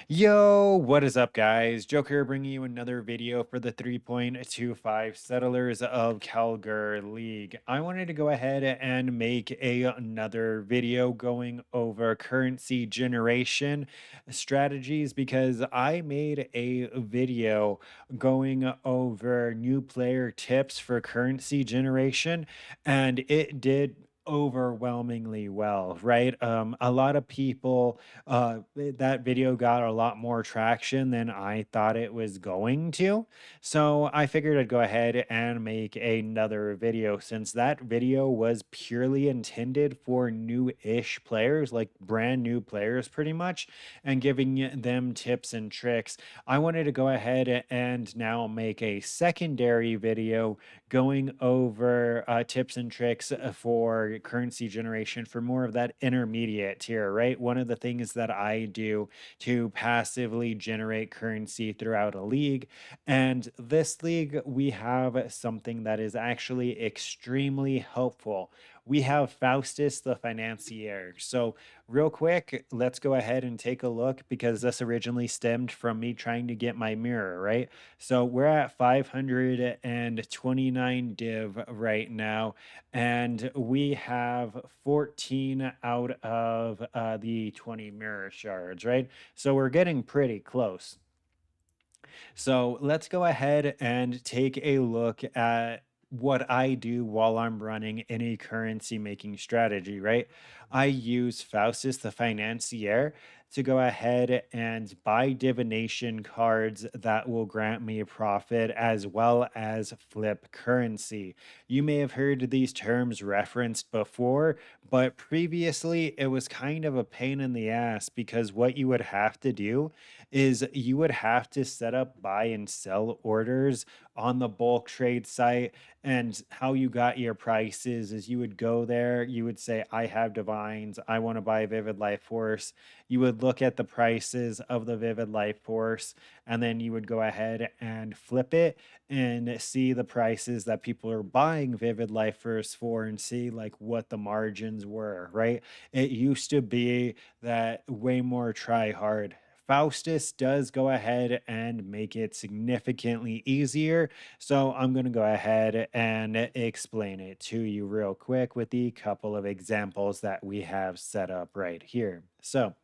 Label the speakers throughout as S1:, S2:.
S1: Yo, what is up, guys? Joker bringing you another video for the 3.25 Settlers of Kalguur League. I wanted to go ahead and make another video going over currency generation strategies because I made a video going over new player tips for currency generation and it did overwhelmingly well, right? A lot of people that video got a lot more traction than I thought it was going to. So I figured I'd go ahead and make another video since that video was purely intended for new-ish players, like brand new players pretty much, and giving them tips and tricks. I wanted to go ahead and now make a secondary video going over tips and tricks for currency generation for more of that intermediate tier, right? One of the things that I do to passively generate currency throughout a league. And this league, we have something that is actually extremely helpful. We have Faustus the Financier. So, real quick, let's go ahead and take a look because this originally stemmed from me trying to get my mirror, right? So we're at 529 div right now, and we have 14 out of the 20 mirror shards, right? So we're getting pretty close. So let's go ahead and take a look at what I do while I'm running any currency making strategy, right? I use Faustus the Financier to go ahead and buy divination cards that will grant me a profit as well as flip currency. You may have heard these terms referenced before, but previously it was kind of a pain in the ass because what you would have to do is you would have to set up buy and sell orders on the bulk trade site. And how you got your prices is you would go there, you would say, I have divines, I want to buy Vivid Life Force. You would look at the prices of the Vivid Life Force, and then you would go ahead and flip it and see the prices that people are buying Vivid Life Force for and see like what the margins were, right? It used to be that way more try hard. Faustus does go ahead and make it significantly easier. So I'm going to go ahead and explain it to you real quick with the couple of examples that we have set up right here. So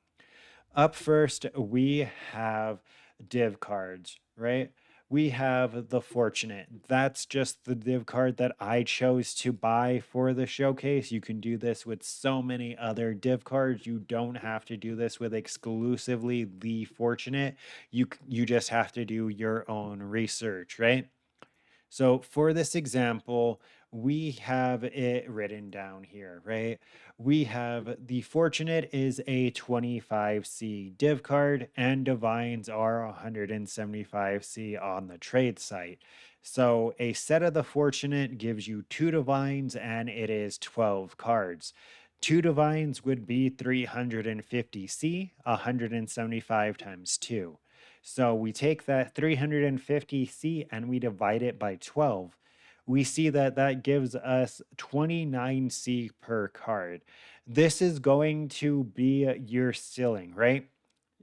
S1: up first, we have div cards, right? We have the Fortunate. That's just the div card that I chose to buy for the showcase. You can do this with so many other div cards. You don't have to do this with exclusively the Fortunate. You just have to do your own research, right? So for this example, we have it written down here, right? We have the Fortunate is a 25C div card and Divines are 175C on the trade site. So a set of the Fortunate gives you 2 Divines and it is 12 cards. 2 Divines would be 350C, 175 times 2. So we take that 350C and we divide it by 12. We see that that gives us 29C per card. This is going to be your ceiling, right?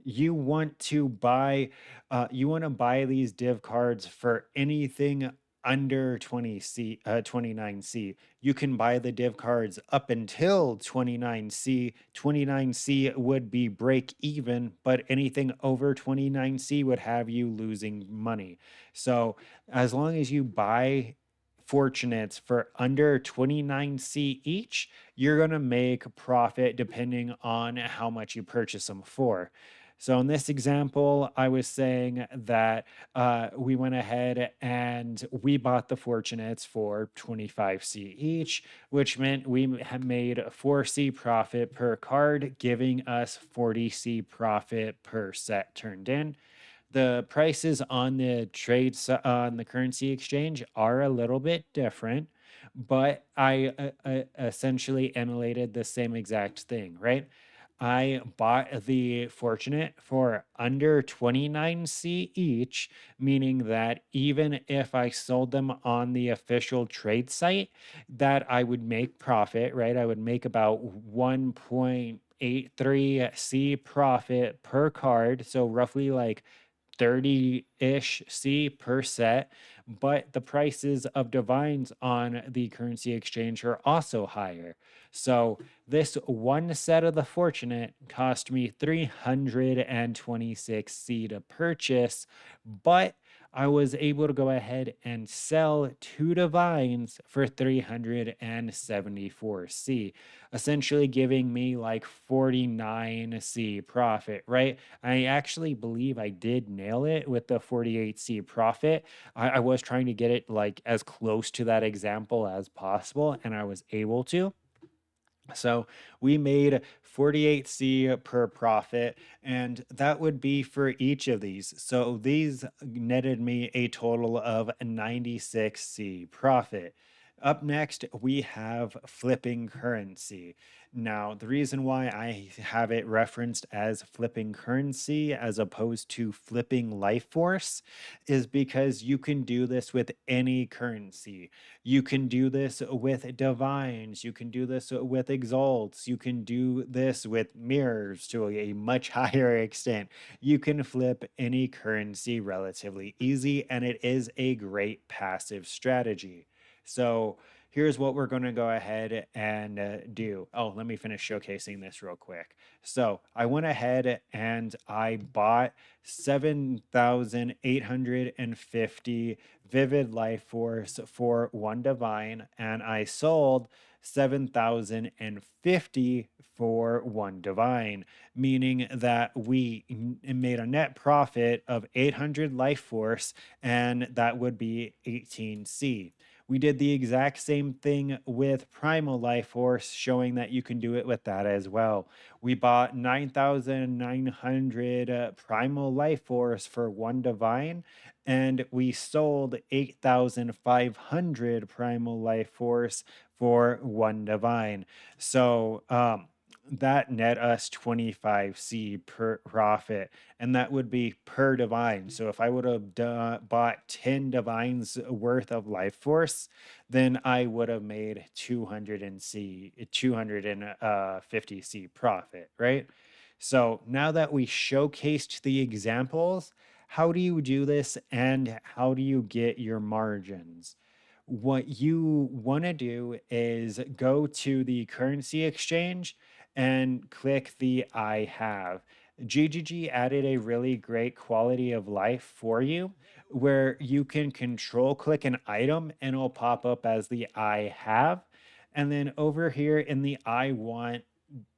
S1: You want to buy these div cards for anything under 29C. You can buy the div cards up until 29C. 29C would be break even, but anything over 29C would have you losing money. So as long as you buy fortunates for under 29C each, you're going to make profit depending on how much you purchase them for. So in this example, I was saying that we went ahead and we bought the Fortunates for 25C each, which meant we had made 4C profit per card, giving us 40C profit per set turned in. The prices on the trades on the currency exchange are a little bit different, but I essentially emulated the same exact thing, right? I bought the Fortunate for under 29C each, meaning that even if I sold them on the official trade site, that I would make profit, right? I would make about 1.8 0.83 C profit per card. So roughly like 30-ish C per set, but the prices of divines on the currency exchange are also higher. So this one set of the fortunate cost me 326 C to purchase, but I was able to go ahead and sell two divines for 374 C, essentially giving me like 49 C profit, right? I actually believe I did nail it with the 48C profit. I was trying to get it like as close to that example as possible, and I was able to. So we made 48C per profit, and that would be for each of these. So these netted me a total of 96C profit. Up next, we have flipping currency. Now, the reason why I have it referenced as flipping currency as opposed to flipping life force is because you can do this with any currency. You can do this with divines. You can do this with exalts. You can do this with mirrors to a much higher extent. You can flip any currency relatively easy, and it is a great passive strategy. So here's what we're going to go ahead and do. Oh, let me finish showcasing this real quick. So I went ahead and I bought 7,850 Vivid Life Force for one divine, and I sold 7,050 for one divine, meaning that we made a net profit of 800 life force, and that would be 18C. We did the exact same thing with Primal Life Force, showing that you can do it with that as well. We bought 9,900 Primal Life Force for one divine, and we sold 8,500 Primal Life Force for one divine. So that net us 25C per profit, and that would be per divine. So if I would have bought 10 divines worth of life force, then I would have made 250C profit, right? So now that we showcased the examples, how do you do this and how do you get your margins? What you want to do is go to the currency exchange and click the I have. GGG added a really great quality of life for you where you can control click an item and it'll pop up as the I have. And then over here in the I want,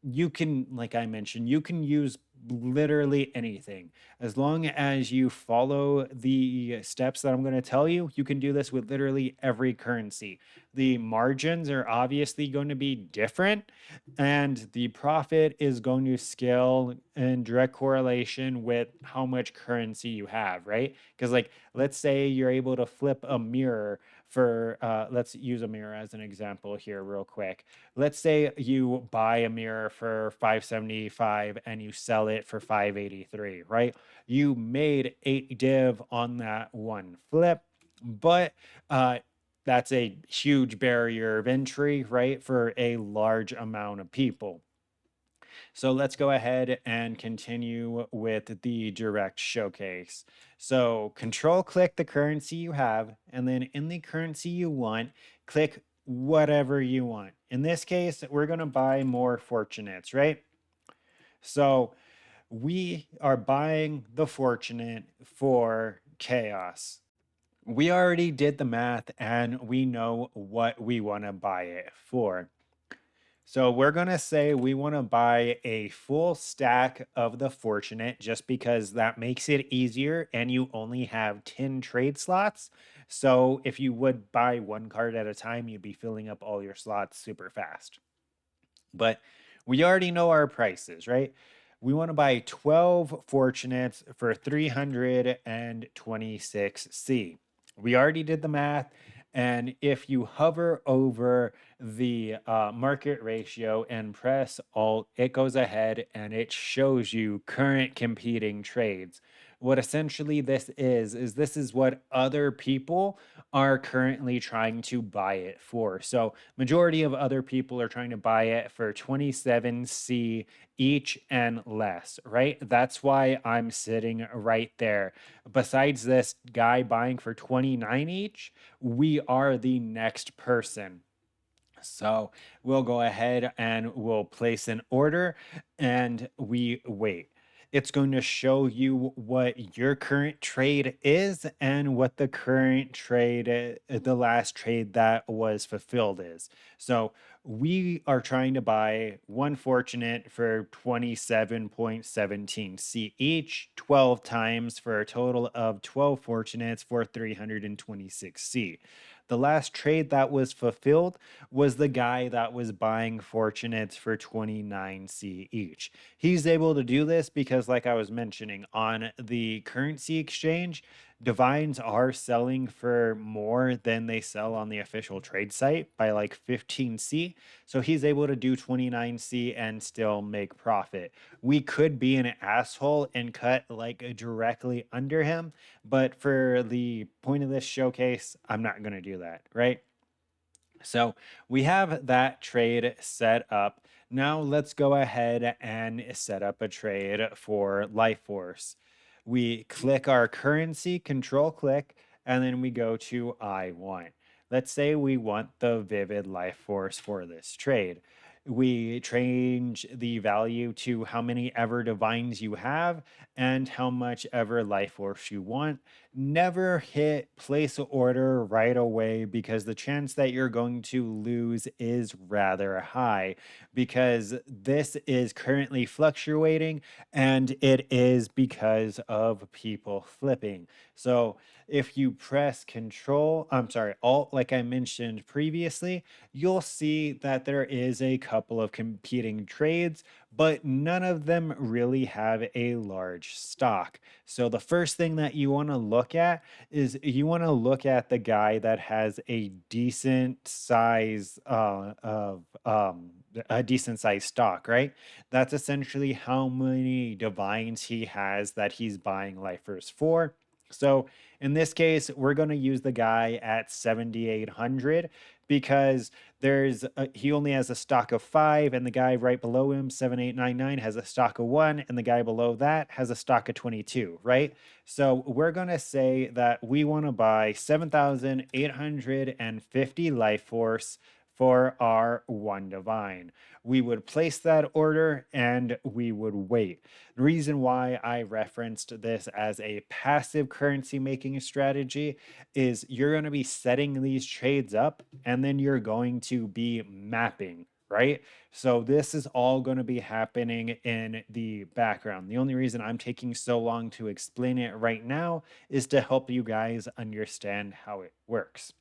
S1: you can, like I mentioned, you can use literally anything. As long as you follow the steps that I'm going to tell you, you can do this with literally every currency. The margins are obviously going to be different, and the profit is going to scale in direct correlation with how much currency you have, right? Because, like, let's say you're able to flip a mirror for, let's use a mirror as an example here, real quick. Let's say you buy a mirror for 575 and you sell it for 583, right? You made 8 div on that one flip, but that's a huge barrier of entry, right, for a large amount of people. So let's go ahead and continue with the direct showcase. So control click the currency you have, and then in the currency you want, click whatever you want. In this case, we're going to buy more fortunates, right? So we are buying the fortunate for chaos. We already did the math and we know what we want to buy it for. So we're going to say we want to buy a full stack of the fortunate just because that makes it easier and you only have 10 trade slots. So if you would buy one card at a time, you'd be filling up all your slots super fast. But we already know our prices, right? We want to buy 12 fortunates for 326C. We already did the math. And if you hover over the market ratio and press Alt, it goes ahead and it shows you current competing trades. What essentially this is this is what other people are currently trying to buy it for. So majority of other people are trying to buy it for 27C each and less, right? That's why I'm sitting right there. Besides this guy buying for 29 each, we are the next person. So we'll go ahead and we'll place an order and we wait. It's going to show you what your current trade is and what the current trade, the last trade that was fulfilled is. So we are trying to buy one fortunate for 27.17 C each, 12 times for a total of 12 fortunates for 326 C. The last trade that was fulfilled was the guy that was buying fortunates for 29C each. He's able to do this because, like I was mentioning, on the currency exchange, divines are selling for more than they sell on the official trade site by like 15C. So he's able to do 29C and still make profit. We could be an asshole and cut like directly under him, but for the point of this showcase, I'm not going to do that, right? So we have that trade set up. Now let's go ahead and set up a trade for Life Force. We click our currency, control click, and then we go to I want. Let's say we want the Vivid Life Force for this trade. We change the value to how many ever divines you have and how much ever life force you want. Never hit place order right away because the chance that you're going to lose is rather high because this is currently fluctuating and it is because of people flipping. So if you press Alt, like I mentioned previously, you'll see that there is a couple of competing trades, but none of them really have a large stock. So the first thing that you want to look at is you want to look at the guy that has a decent size of a decent size stock, right? That's essentially how many divines he has that he's buying lifers for. So in this case, we're going to use the guy at 7,800 because he only has a stock of 5, and the guy right below him, 7899, has a stock of 1, and the guy below that has a stock of 22, right? So we're going to say that we want to buy 7,850 life force for our one divine. We would place that order and we would wait. The reason why I referenced this as a passive currency making strategy is you're going to be setting these trades up and then you're going to be mapping, right? So this is all going to be happening in the background. The only reason I'm taking so long to explain it right now is to help you guys understand how it works.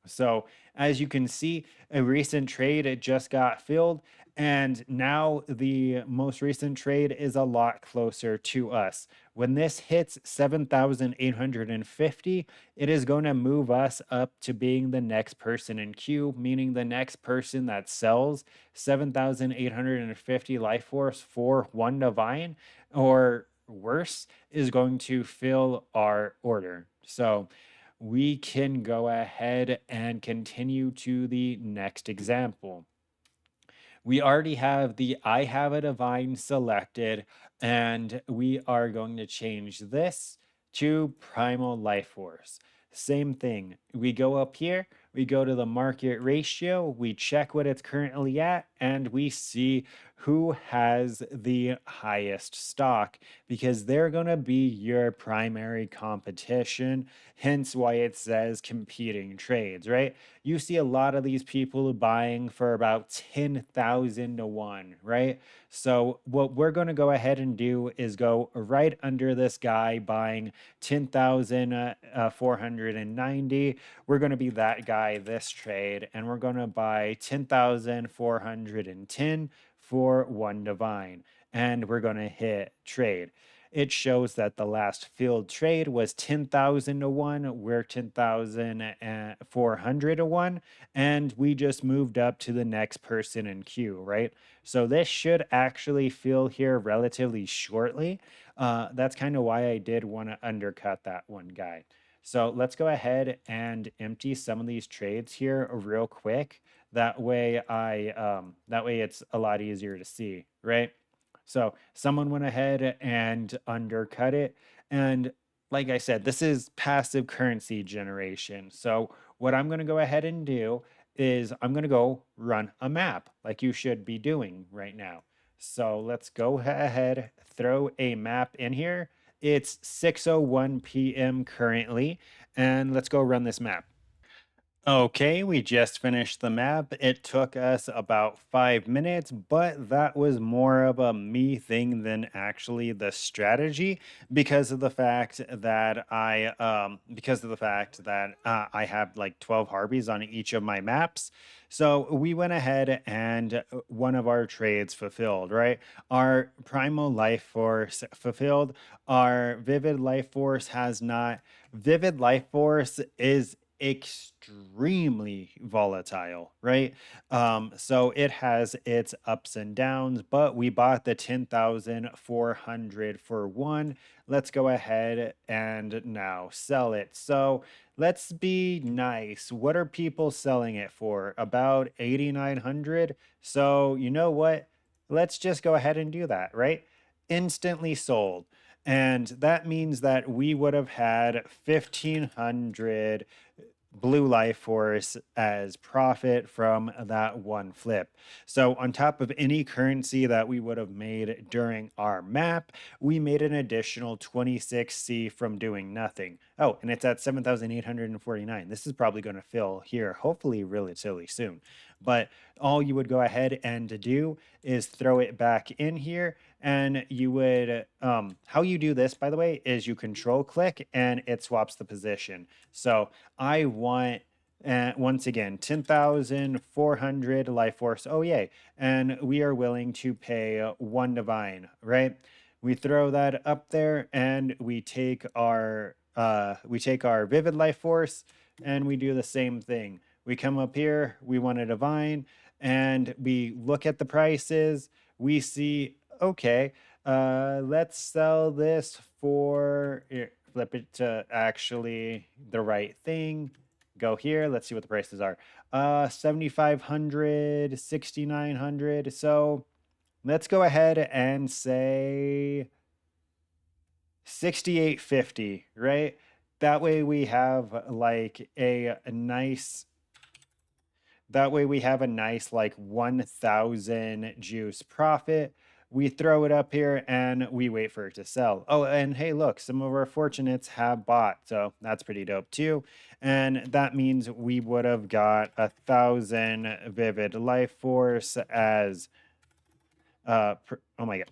S1: So as you can see, a recent trade, it just got filled. And now the most recent trade is a lot closer to us. When this hits 7,850, it is going to move us up to being the next person in queue, meaning the next person that sells 7,850 life force for one divine or worse is going to fill our order. So we can go ahead and continue to the next example. We already have the I have a divine selected, and we are going to change this to primal life force. Same thing. We go up here, we go to the market ratio, we check what it's currently at, and we see who has the highest stock because they're going to be your primary competition. Hence why it says competing trades, right? You see a lot of these people buying for about 10,000 to 1, right? So what we're going to go ahead and do is go right under this guy buying 10,490. We're going to be that guy this trade, and we're going to buy 10,410 for one divine, and we're going to hit trade. it shows that the last filled trade was 10,000 to 1. We're 10,400 to 1. And we just moved up to the next person in queue, right? So this should actually fill here relatively shortly. That's kind of why I did want to undercut that one guy. So let's go ahead and empty some of these trades here real quick. That way it's a lot easier to see, right? So someone went ahead and undercut it. And like I said, this is passive currency generation. So what I'm going to go ahead and do is I'm going to go run a map like you should be doing right now. So let's go ahead, throw a map in here. It's 6:01 p.m. currently, and let's go run this map. Okay, we just finished the map. It took us about 5 minutes, but that was more of a me thing than actually the strategy because of the fact that I have like 12 Harpies on each of my maps. So we went ahead and one of our trades fulfilled, right? Our primal life force fulfilled. Our vivid life force has not. Vivid life force is extremely volatile, right? So it has its ups and downs, but we bought the 10,400 for one. Let's go ahead and now sell it. So let's be nice. What are people selling it for? About 8,900. So you know what? Let's just go ahead and do that, right? Instantly sold. And that means that we would have had 1,500 blue life force as profit from that one flip. So on top of any currency that we would have made during our map, we made an additional 26C from doing nothing. Oh, and it's at 7,849. This is probably going to fill here, hopefully relatively soon. But all you would go ahead and do is throw it back in here, and you would how you do this, by the way, is you control click and it swaps the position. So I want, once again, 10,400 life force. Oh, yay. And we are willing to pay one divine, right? We throw that up there and we take our vivid life force and we do the same thing. We come up here, we want a divine, and we look at the prices. We see, okay, let's sell this for here, flip it to actually the right thing. Go here. Let's see what the prices are. 7,500, 6,900. So let's go ahead and say 6,850, right? That way we have like a nice that way we have a nice like 1,000 juice profit. We throw it up here and we wait for it to sell. Oh, and hey, look, some of our fortunates have bought. So that's pretty dope too. And that means we would have got 1,000 vivid life force as oh my god.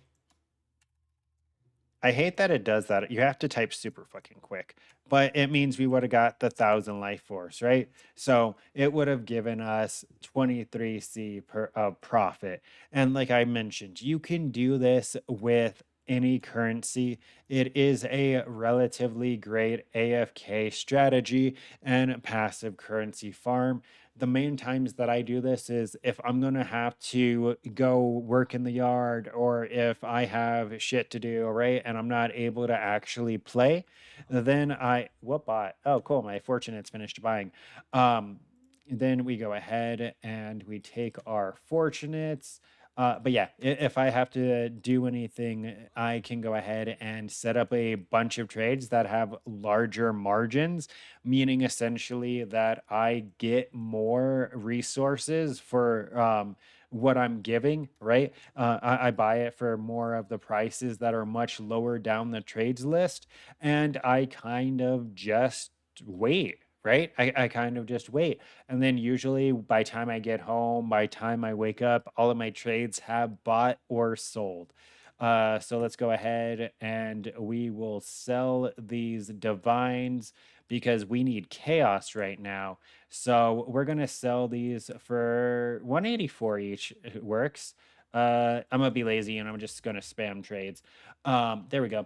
S1: I hate that it does that. You have to type super fucking quick, but it means we would have got the 1,000 life force, right? So it would have given us 23C per profit. And like I mentioned, you can do this with any currency. It is a relatively great AFK strategy and passive currency farm. The main times that I do this is if I'm going to have to go work in the yard or if I have shit to do, right? And I'm not able to actually play, then what bot? Oh, cool. My fortunate's finished buying. Um, then we go ahead and we take our fortunates. But yeah, if I have to do anything, I can go ahead and set up a bunch of trades that have larger margins, meaning essentially that I get more resources for what I'm giving, right? I buy it for more of the prices that are much lower down the trades list, and I kind of just wait. Right. I kind of just wait. And then usually by time I get home, by time I wake up, all of my trades have bought or sold. So let's go ahead and we will sell these divines because we need chaos right now. So we're gonna sell these for 184 each. It works. I'm gonna be lazy and I'm just gonna spam trades. There we go.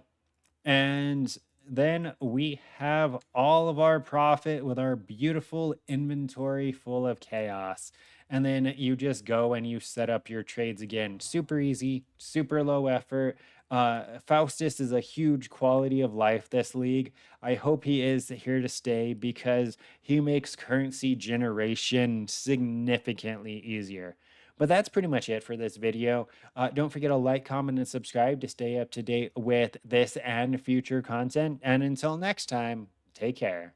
S1: And then we have all of our profit with our beautiful inventory full of chaos. And then you just go and you set up your trades again. Super easy, super low effort. Faustus is a huge quality of life this league. I hope he is here to stay because he makes currency generation significantly easier. But that's pretty much it for this video. Don't forget to like, comment, and subscribe to stay up to date with this and future content. And until next time, take care.